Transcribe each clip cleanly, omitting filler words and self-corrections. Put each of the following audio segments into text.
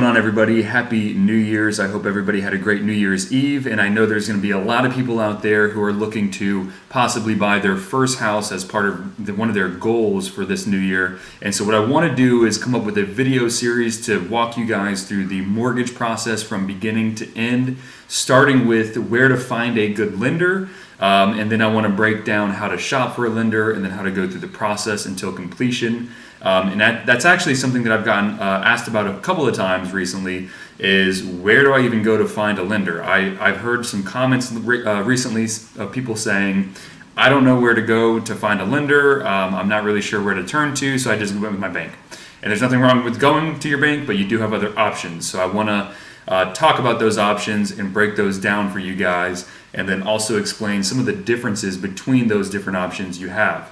on, everybody? Happy New Year's. I hope everybody had a great New Year's Eve, and I know there's going to be a lot of people out there who are looking to possibly buy their first house as part of one of their goals for this new year. And so what I want to do is come up with a video series to walk you guys through the mortgage process from beginning to end, starting with where to find a good lender, and then I want to break down how to shop for a lender and then how to go through the process until completion. And that's actually something that I've gotten asked about a couple of times recently, is where do I even go to find a lender? I've heard some comments recently of people saying, I don't know where to go to find a lender, I'm not really sure where to turn to, so I just went with my bank. And there's nothing wrong with going to your bank, but you do have other options. So I want to talk about those options and break those down for you guys, and then also explain some of the differences between those different options you have.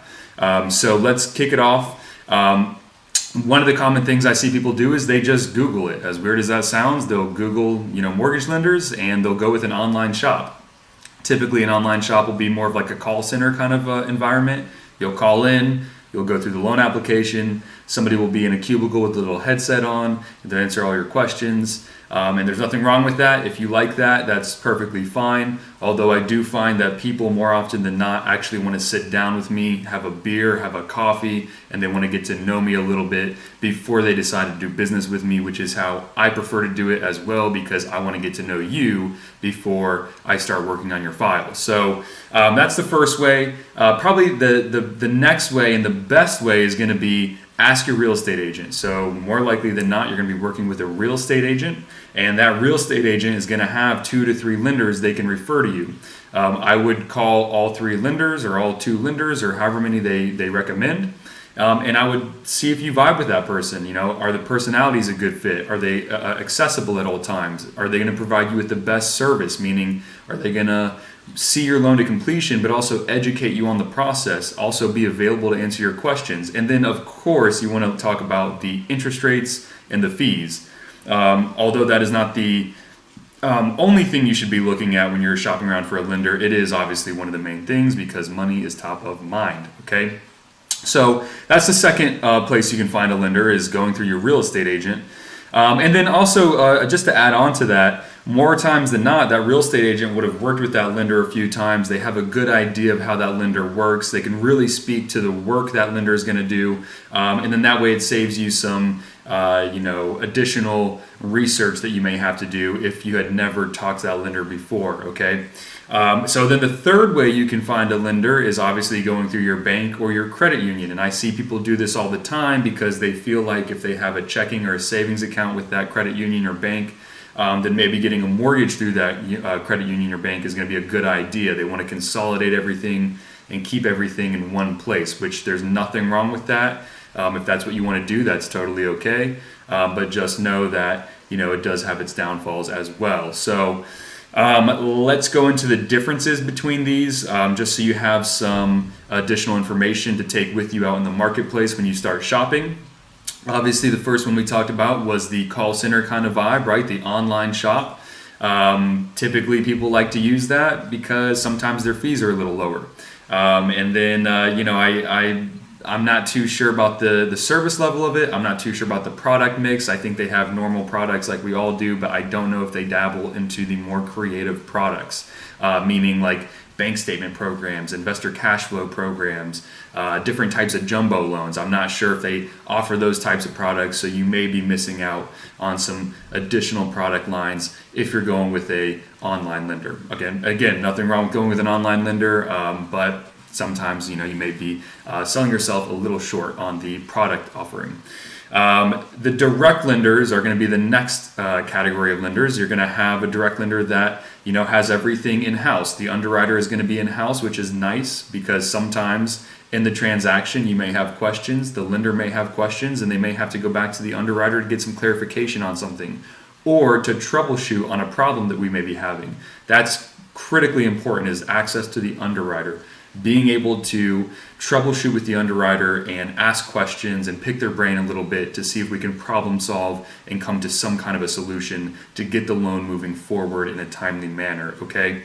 So let's kick it off. One of the common things I see people do is they just Google it. As weird as that sounds, they'll Google, mortgage lenders, and they'll go with an online shop. Typically, an online shop will be more of like a call center kind of environment. You'll call in, you'll go through the loan application. Somebody will be in a cubicle with a little headset on, they'll answer all your questions. And there's nothing wrong with that. If you like that, that's perfectly fine. Although I do find that people more often than not actually want to sit down with me, have a beer, have a coffee, and they want to get to know me a little bit before they decide to do business with me, which is how I prefer to do it as well, because I want to get to know you before I start working on your file. So that's the first way. Probably the next way and the best way is going to be ask your real estate agent. So more likely than not, you're going to be working with a real estate agent, and that real estate agent is going to have 2 to 3 lenders they can refer to you. I would call all 3 lenders or all 2 lenders or however many they recommend, and I would see if you vibe with that person. Are the personalities a good fit? Are they accessible at all times? Are they going to provide you with the best service? Meaning, are they going to see your loan to completion, but also educate you on the process, also be available to answer your questions. And then, of course, you want to talk about the interest rates and the fees. Although that is not the only thing you should be looking at when you're shopping around for a lender, it is obviously one of the main things because money is top of mind, okay? So that's the second place you can find a lender, is going through your real estate agent. And then also, just to add on to that, more times than not, that real estate agent would have worked with that lender a few times. They have a good idea of how that lender works. They can really speak to the work that lender is going to do. And then that way it saves you some, additional research that you may have to do if you had never talked to that lender before, okay? So then the third way you can find a lender is obviously going through your bank or your credit union. And I see people do this all the time because they feel like if they have a checking or a savings account with that credit union or bank, then maybe getting a mortgage through that credit union or bank is going to be a good idea. They want to consolidate everything and keep everything in one place, which there's nothing wrong with that. If that's what you want to do, that's totally okay. But just know that, it does have its downfalls as well. So let's go into the differences between these, just so you have some additional information to take with you out in the marketplace when you start shopping. Obviously, the first one we talked about was the call center kind of vibe, right? The online shop. Typically, people like to use that because sometimes their fees are a little lower. And then, I'm not too sure about the service level of it. I'm not too sure about the product mix. I think they have normal products like we all do, but I don't know if they dabble into the more creative products, meaning like bank statement programs, investor cash flow programs, different types of jumbo loans. I'm not sure if they offer those types of products, so you may be missing out on some additional product lines if you're going with a online lender. Again, nothing wrong with going with an online lender, but sometimes you may be selling yourself a little short on the product offering. The direct lenders are going to be the next category of lenders. You're going to have a direct lender that has everything in-house. The underwriter is going to be in-house, which is nice because sometimes in the transaction you may have questions, the lender may have questions, and they may have to go back to the underwriter to get some clarification on something or to troubleshoot on a problem that we may be having. That's critically important, is access to the underwriter. Being able to troubleshoot with the underwriter and ask questions and pick their brain a little bit to see if we can problem solve and come to some kind of a solution to get the loan moving forward in a timely manner, okay?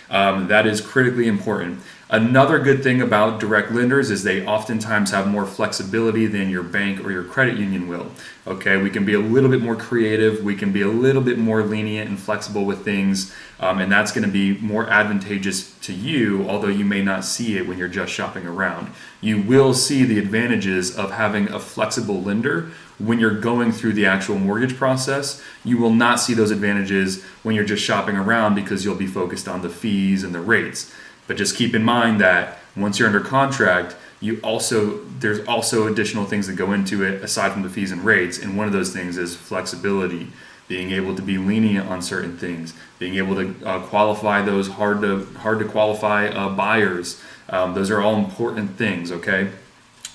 That is critically important. Another good thing about direct lenders is they oftentimes have more flexibility than your bank or your credit union will. Okay, we can be a little bit more creative, we can be a little bit more lenient and flexible with things, and that's going to be more advantageous to you, although you may not see it when you're just shopping around. You will see the advantages of having a flexible lender when you're going through the actual mortgage process. You will not see those advantages when you're just shopping around because you'll be focused on the fees and the rates. But just keep in mind that once you're under contract, there's also additional things that go into it aside from the fees and rates. And one of those things is flexibility, being able to be lenient on certain things, being able to qualify those hard to qualify buyers. Those are all important things. Okay,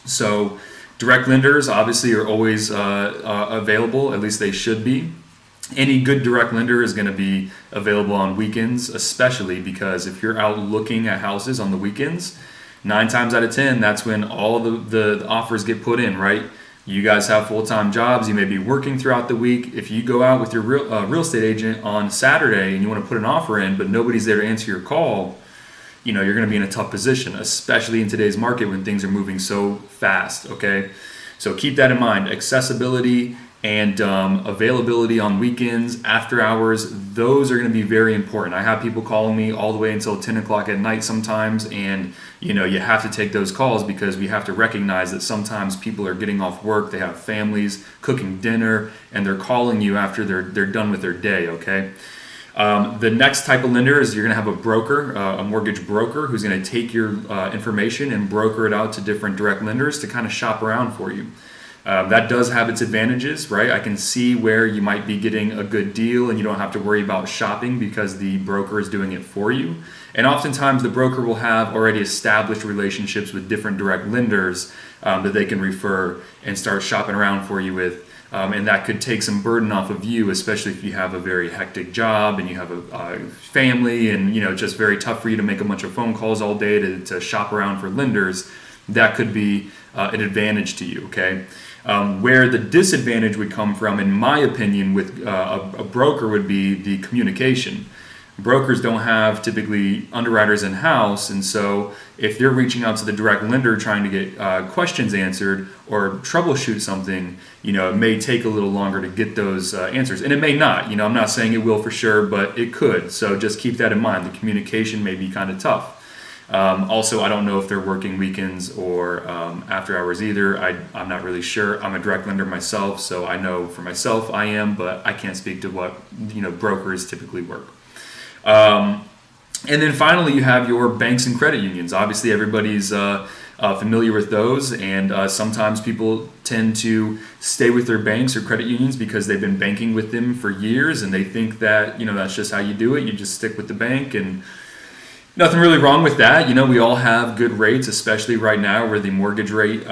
so direct lenders obviously are always available, at least they should be. Any good direct lender is going to be available on weekends, especially because if you're out looking at houses on the weekends, 9 times out of 10, that's when all the offers get put in, right? You guys have full-time jobs. You may be working throughout the week. If you go out with your real estate agent on Saturday and you want to put an offer in, but nobody's there to answer your call, you're going to be in a tough position, especially in today's market when things are moving so fast, okay? So keep that in mind. Accessibility and availability on weekends, after hours, those are going to be very important. I have people calling me all the way until 10 o'clock at night sometimes, and you have to take those calls because we have to recognize that sometimes people are getting off work, they have families, cooking dinner, and they're calling you after they're done with their day, okay? The next type of lender is you're going to have a broker, a mortgage broker, who's going to take your information and broker it out to different direct lenders to kind of shop around for you. That does have its advantages, right? I can see where you might be getting a good deal and you don't have to worry about shopping because the broker is doing it for you. And oftentimes the broker will have already established relationships with different direct lenders that they can refer and start shopping around for you with. And that could take some burden off of you, especially if you have a very hectic job and you have a family and it's just very tough for you to make a bunch of phone calls all day to shop around for lenders. That could be an advantage to you, okay? Where the disadvantage would come from, in my opinion, with a broker would be the communication. Brokers don't have typically underwriters in-house, and so if they're reaching out to the direct lender trying to get questions answered or troubleshoot something, it may take a little longer to get those answers. And it may not, I'm not saying it will for sure, but it could. So just keep that in mind. The communication may be kind of tough. Also, I don't know if they're working weekends or after hours either. I'm not really sure. I'm a direct lender myself, so I know for myself I am, but I can't speak to what brokers typically work. And then finally, you have your banks and credit unions. Obviously, everybody's familiar with those, and sometimes people tend to stay with their banks or credit unions because they've been banking with them for years, and they think that that's just how you do it. You just stick with the bank, and nothing really wrong with that. We all have good rates, especially right now where the mortgage rate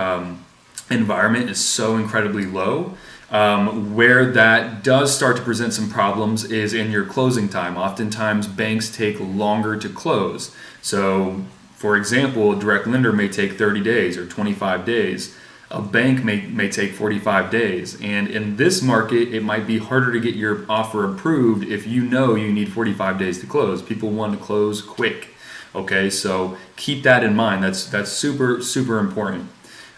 environment is so incredibly low. Where that does start to present some problems is in your closing time. Oftentimes banks take longer to close. So for example, a direct lender may take 30 days or 25 days. A bank may take 45 days. And in this market, it might be harder to get your offer approved if you need 45 days to close. People want to close quick. Okay, so keep that in mind. That's super, super important.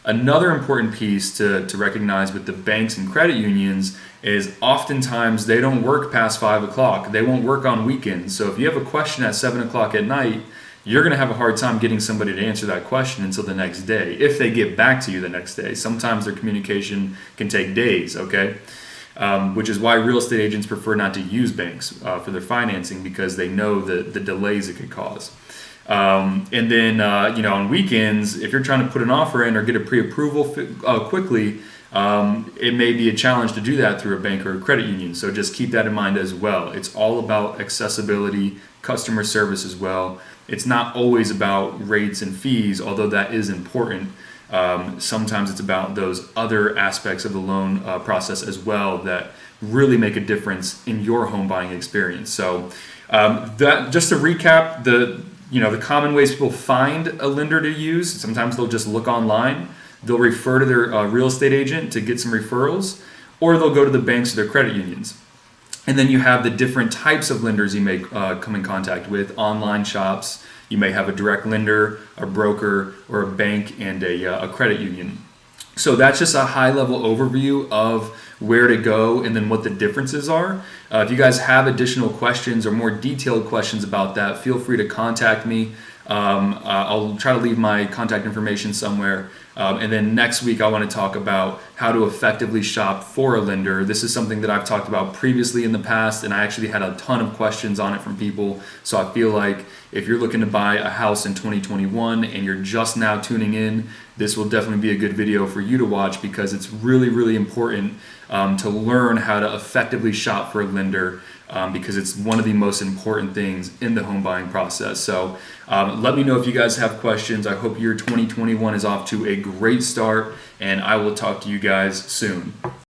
Another important piece to recognize with the banks and credit unions is oftentimes they don't work past 5 o'clock. They won't work on weekends. So if you have a question at 7 o'clock at night, you're going to have a hard time getting somebody to answer that question until the next day, if they get back to you the next day. Sometimes their communication can take days, okay? Which is why real estate agents prefer not to use banks for their financing because they know the delays it could cause. And then, on weekends, if you're trying to put an offer in or get a pre-approval quickly, it may be a challenge to do that through a bank or a credit union. So just keep that in mind as well. It's all about accessibility, customer service as well. It's not always about rates and fees, although that is important. Sometimes it's about those other aspects of the loan process as well that really make a difference in your home buying experience. So that just to recap, the common ways people find a lender to use, sometimes they'll just look online, they'll refer to their real estate agent to get some referrals, or they'll go to the banks or their credit unions. And then you have the different types of lenders you may come in contact with, online shops. You may have a direct lender, a broker, or a bank and a credit union. So that's just a high level overview of where to go and then what the differences are. If you guys have additional questions or more detailed questions about that, feel free to contact me. I'll try to leave my contact information somewhere. And then next week, I want to talk about how to effectively shop for a lender. This is something that I've talked about previously in the past, and I actually had a ton of questions on it from people. So I feel like if you're looking to buy a house in 2021 and you're just now tuning in, this will definitely be a good video for you to watch, because it's really, really important to learn how to effectively shop for a lender, because it's one of the most important things in the home buying process. So let me know if you guys have questions. I hope your 2021 is off to a great start, and I will talk to you guys soon.